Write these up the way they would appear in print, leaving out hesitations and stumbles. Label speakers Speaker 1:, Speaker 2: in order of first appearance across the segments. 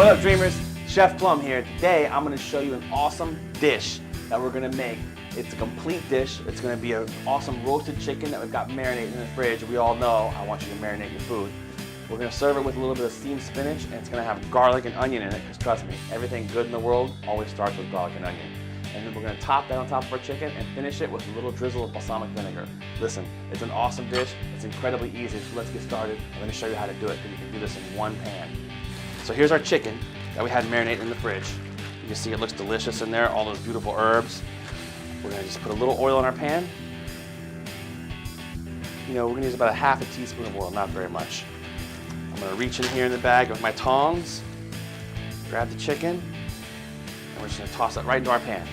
Speaker 1: What up, dreamers? Chef Plum here. Today I'm going to show you an awesome dish that we're going to make. It's a complete dish. It's going to be an awesome roasted chicken that we've got marinated in the fridge. We all know I want you to marinate your food. We're going to serve it with a little bit of steamed spinach, and it's going to have garlic and onion in it, because trust me, everything good in the world always starts with garlic and onion. And then we're going to top that on top of our chicken and finish it with a little drizzle of balsamic vinegar. Listen, it's an awesome dish. It's incredibly easy, so let's get started. I'm going to show you how to do it, because you can do this in one pan. So here's our chicken that we had marinated in the fridge. You can see it looks delicious in there, all those beautiful herbs. We're going to just put a little oil in our pan. You know, we're going to use about a half a teaspoon of oil, not very much. I'm going to reach in here in the bag with my tongs, grab the chicken, and we're just going to toss it right into our pan.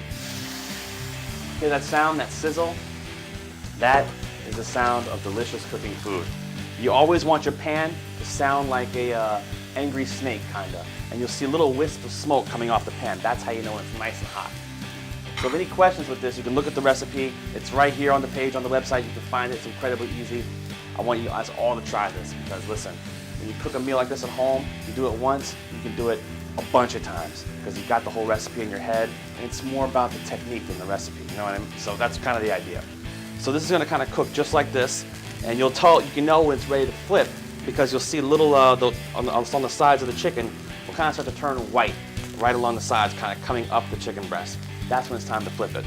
Speaker 1: Hear that sound, that sizzle? That is the sound of delicious cooking food. You always want your pan to sound like a angry snake, kinda. And you'll see a little wisp of smoke coming off the pan. That's how you know when it's nice and hot. So if any questions with this, you can look at the recipe. It's right here on the page on the website. You can find it. It's incredibly easy. I want you guys all to try this, because listen, when you cook a meal like this at home, you do it once, you can do it a bunch of times, because you've got the whole recipe in your head, and it's more about the technique than the recipe, you know what I mean? So that's kind of the idea. So this is going to kind of cook just like this, and you can know when it's ready to flip, because you'll see little, on the sides of the chicken, will kind of start to turn white, right along the sides, kind of coming up the chicken breast. That's when it's time to flip it.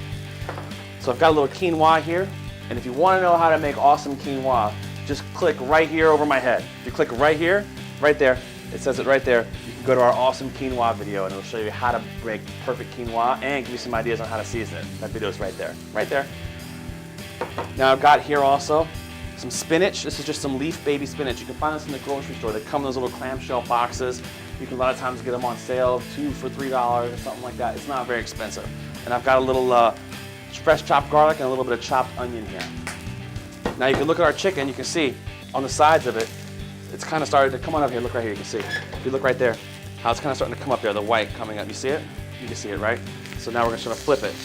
Speaker 1: So I've got a little quinoa here, and if you want to know how to make awesome quinoa, just click right here over my head. If you click right here, right there, it says it right there, you can go to our awesome quinoa video, and it'll show you how to make perfect quinoa and give you some ideas on how to season it. That video is right there, right there. Now I've got here also some spinach. This is just some leaf baby spinach. You can find this in the grocery store. They come in those little clamshell boxes. You can a lot of times get them on sale, 2 for $3 or something like that. It's not very expensive. And I've got a little fresh chopped garlic and a little bit of chopped onion here. Now you can look at our chicken. You can see on the sides of it, it's kind of started to come on up here. Look right here. You can see. If you look right there, how it's kind of starting to come up there, the white coming up. You see it? You can see it, right? So now we're going to sort of flip it.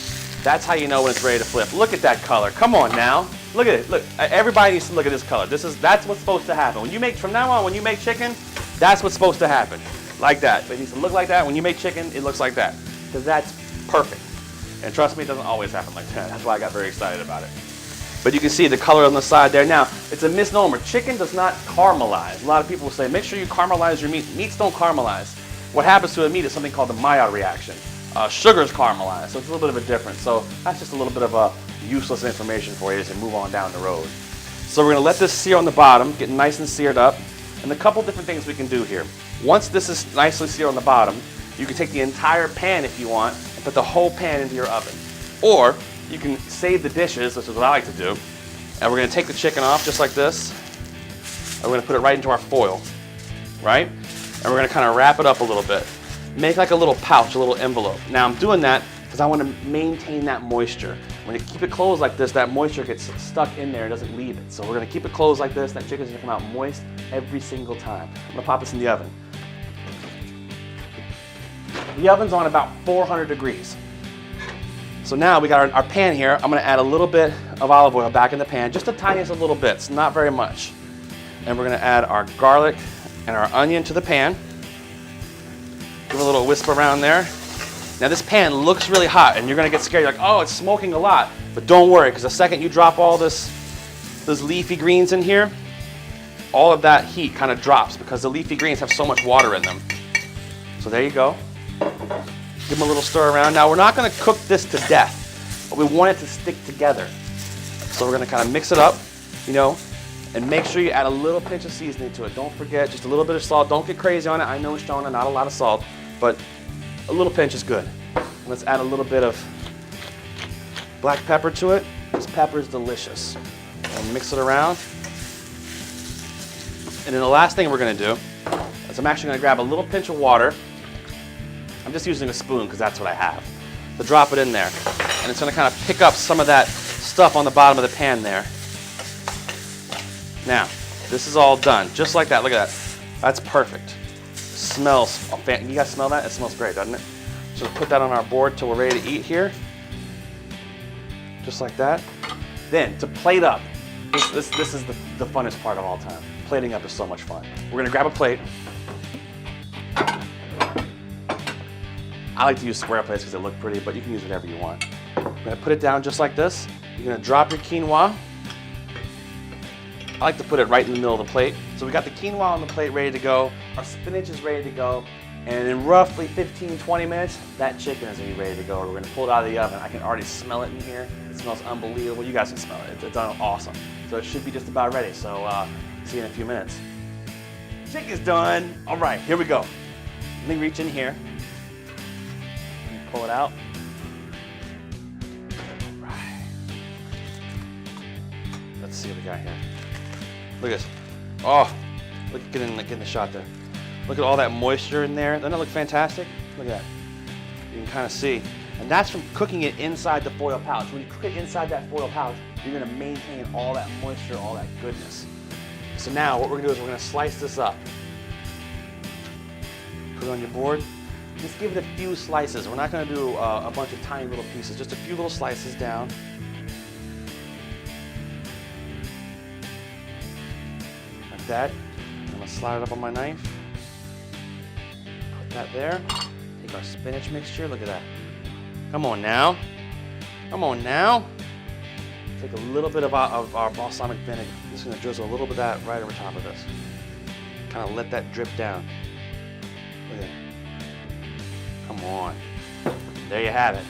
Speaker 1: That's how you know when it's ready to flip. Look at that color. Come on now. Look at it. Look. Everybody needs to look at this color. That's what's supposed to happen. From now on, when you make chicken, that's what's supposed to happen. Like that. It needs to look like that. When you make chicken, it looks like that. Because that's perfect. And trust me, it doesn't always happen like that. That's why I got very excited about it. But you can see the color on the side there. Now, it's a misnomer. Chicken does not caramelize. A lot of people will say, make sure you caramelize your meat. Meats don't caramelize. What happens to a meat is something called the Maillard reaction. Sugars caramelize, so it's a little bit of a difference. So that's just a little bit of useless information for you as you move on down the road. So we're going to let this sear on the bottom, get nice and seared up. And a couple different things we can do here. Once this is nicely seared on the bottom, you can take the entire pan if you want and put the whole pan into your oven. Or you can save the dishes, which is what I like to do. And we're going to take the chicken off just like this. And we're going to put it right into our foil, right? And we're going to kind of wrap it up a little bit. Make like a little pouch, a little envelope. Now I'm doing that because I want to maintain that moisture. When you keep it closed like this, that moisture gets stuck in there and doesn't leave it. So we're going to keep it closed like this. That chicken's going to come out moist every single time. I'm going to pop this in the oven. The oven's on about 400 degrees. So now we got our pan here. I'm going to add a little bit of olive oil back in the pan, just the tiniest of little bits, not very much. And we're going to add our garlic and our onion to the pan. Give a little whisk around there. Now this pan looks really hot, and you're going to get scared. You're like, oh, it's smoking a lot. But don't worry, because the second you drop all those leafy greens in here, all of that heat kind of drops, because the leafy greens have so much water in them. So there you go. Give them a little stir around. Now we're not going to cook this to death, but we want it to stick together. So we're going to kind of mix it up, and make sure you add a little pinch of seasoning to it. Don't forget, just a little bit of salt. Don't get crazy on it. I know, Shona, not a lot of salt, but a little pinch is good. Let's add a little bit of black pepper to it. This pepper is delicious. And mix it around. And then the last thing we're going to do is I'm actually going to grab a little pinch of water. I'm just using a spoon because that's what I have. To drop it in there. And it's going to kind of pick up some of that stuff on the bottom of the pan there. Now, this is all done. Just like that. Look at that. That's perfect. Smells. You guys smell that? It smells great, doesn't it? So put that on our board till we're ready to eat here. Just like that. Then, to plate up. This is the funnest part of all time. Plating up is so much fun. We're going to grab a plate. I like to use square plates because they look pretty, but you can use whatever you want. I'm gonna put it down just like this. You're gonna drop your quinoa. I like to put it right in the middle of the plate. So we got the quinoa on the plate ready to go. Our spinach is ready to go. And in roughly 15, 20 minutes, that chicken is gonna be ready to go. We're gonna pull it out of the oven. I can already smell it in here. It smells unbelievable. You guys can smell it. It's done awesome. So it should be just about ready. So see you in a few minutes. Chicken's done. All right, here we go. Let me reach in here. Pull it out. All right. Let's see what we got here. Look at this. Oh, look, get in the shot there. Look at all that moisture in there. Doesn't that look fantastic? Look at that. You can kind of see. And that's from cooking it inside the foil pouch. When you cook it inside that foil pouch, you're gonna maintain all that moisture, all that goodness. So now what we're gonna do is we're gonna slice this up. Put it on your board. Just give it a few slices. We're not gonna do a bunch of tiny little pieces, just a few little slices down. Like that. I'm gonna slide it up on my knife. That there. Take our spinach mixture. Look at that. Come on now. Come on now. Take a little bit of our balsamic vinegar. Just gonna drizzle a little bit of that right over top of this. Kind of let that drip down. Look at that. Come on. There you have it.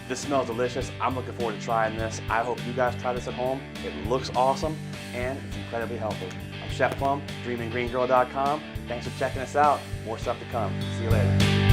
Speaker 1: This smells delicious. I'm looking forward to trying this. I hope you guys try this at home. It looks awesome and it's incredibly healthy. I'm Chef Plum, dreaminggreengirl.com. Thanks for checking us out. More stuff to come. See you later.